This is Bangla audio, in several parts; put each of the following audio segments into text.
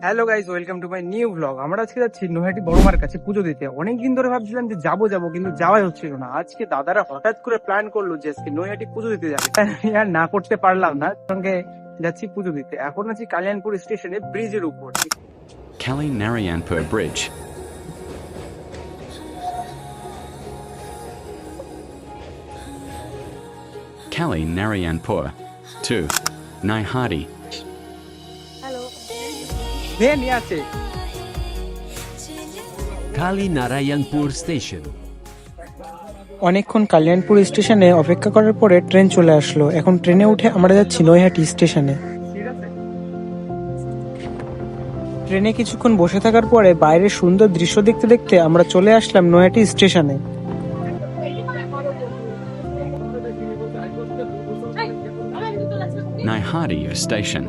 Hello guys, welcome to my new blog. আমরা আজকে যাচ্ছি নৈহাটি বড়মার কাছে পুজো দিতে। অনেকদিন ধরে ভাবছিলাম যে যাবো কিন্তু যাওয়াই হচ্ছিল না। আজকে দাদারা হঠাৎ করে প্ল্যান করলো যে আজকে নৈহাটি পুজো দিতে যাবে। আমি আর না করতে পারলাম না, সঙ্গে যাচ্ছি পুজো দিতে। এখন আছি কালিয়ানপুর স্টেশনে, ব্রিজের উপর। Kali Narayanpur Bridge. Kali Narayanpur. 2. Naihati. Van নিয়ে আছে। Kali Narayanpur Station. অনেকক্ষণ কালিয়ানপুর স্টেশনে অপেক্ষা করার পরে ট্রেন চলে আসলো। এখন ট্রেনে উঠে আমরা যাচ্ছি নৈহাটি স্টেশনে। ট্রেনে কিছুক্ষণ বসে থাকার পরে বাইরের সুন্দর দৃশ্য দেখতে দেখতে আমরা চলে আসলাম নৈহাটি স্টেশনে। Naihati Station.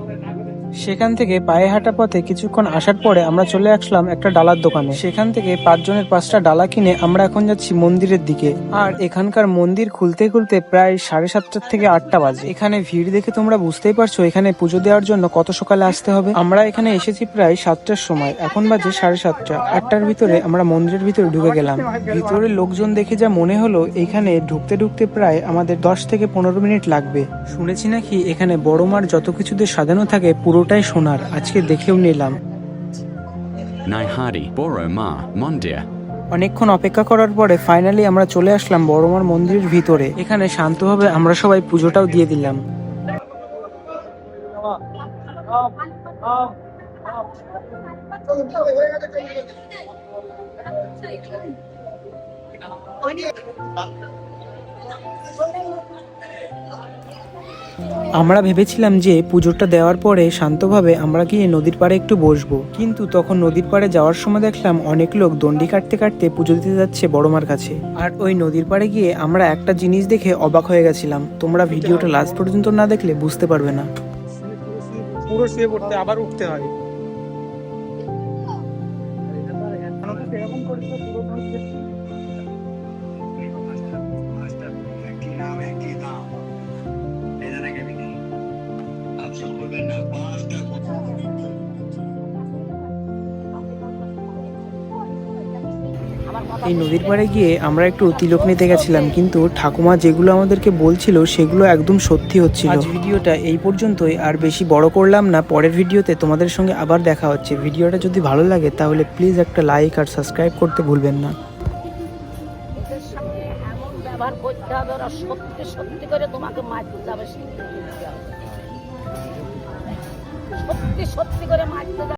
সেখান থেকে পায়ে হাঁটা পথে কিছুক্ষণ আসার পরে আমরা চলে আসলাম একটা ডালার দোকানে। সেখান থেকে 5 জনের 5টা ডালা কিনে আমরা এখন যাচ্ছি মন্দিরের দিকে। আর এখানকার মন্দির খুলতে খুলতে প্রায় 7:30 থেকে 8টা বাজে। এখানে ভিড় দেখে তোমরা বুঝতেই পারছো এখানে পুজো দেওয়ার জন্য কত সকালে আসতে হবে। আমরা এখানে এসেছি প্রায় 7টার সময়, এখন বাজে 7:30। 8টার ভিতরে আমরা মন্দিরের ভিতরে ঢুকে গেলাম। ভিতরে লোকজন দেখে যা মনে হলো এখানে ঢুকতে ঢুকতে প্রায় আমাদের 10 থেকে 15 মিনিট লাগবে। শুনেছি নাকি এখানে বড় মার যত কিছুতে সাজানো থাকে পুরোটাই সোনার। আজকে দেখেও নিলাম। Naihati Boro Ma Mondir. অনেকক্ষণ অপেক্ষা করার পরে ফাইনালি আমরা চলে আসলাম বড়মার মন্দিরের ভিতরে। এখানে শান্তভাবে আমরা সবাই পুজোটাও দিয়ে দিলাম। আমরা ভেবেছিলাম যে পুজোটা দেওয়ার পরে শান্তভাবে আমরা গিয়ে নদীর পাড়ে একটু বসবো, কিন্তু তখন নদীর পাড়ে যাওয়ার সময় দেখলাম অনেক লোক দণ্ডি কাটতে কাটতে পুজো দিতে যাচ্ছে বড়মার কাছে। আর ওই নদীর পাড়ে গিয়ে আমরা একটা জিনিস দেখে অবাক হয়ে গেছিলাম। তোমরা ভিডিওটা লাস্ট পর্যন্ত না দেখলে বুঝতে পারবে না। পুরো শুয়ে পড়তে আবার উঠতে হয়। এই নদীর পাড়ে গিয়ে আমরা একটু তিলক নিতে গেছিলাম, কিন্তু ঠাকুমা যেগুলো আমাদেরকে বলছিল সেগুলো একদম সত্যি হচ্ছিল। আজ ভিডিওটা এই পর্যন্তই, আর বেশি বড় করলাম না। পরের ভিডিওতে তোমাদের সঙ্গে আবার দেখা হচ্ছে। ভিডিওটা যদি ভালো লাগে তাহলে প্লিজ একটা লাইক আর সাবস্ক্রাইব করতে ভুলবেন না। ওদের সামনে এমন ব্যবহার করতে হবে, ওরা সত্যি সত্যি করে তোমাকে মারতে যাবে, সত্যি সত্যি করে মারতে যাবে।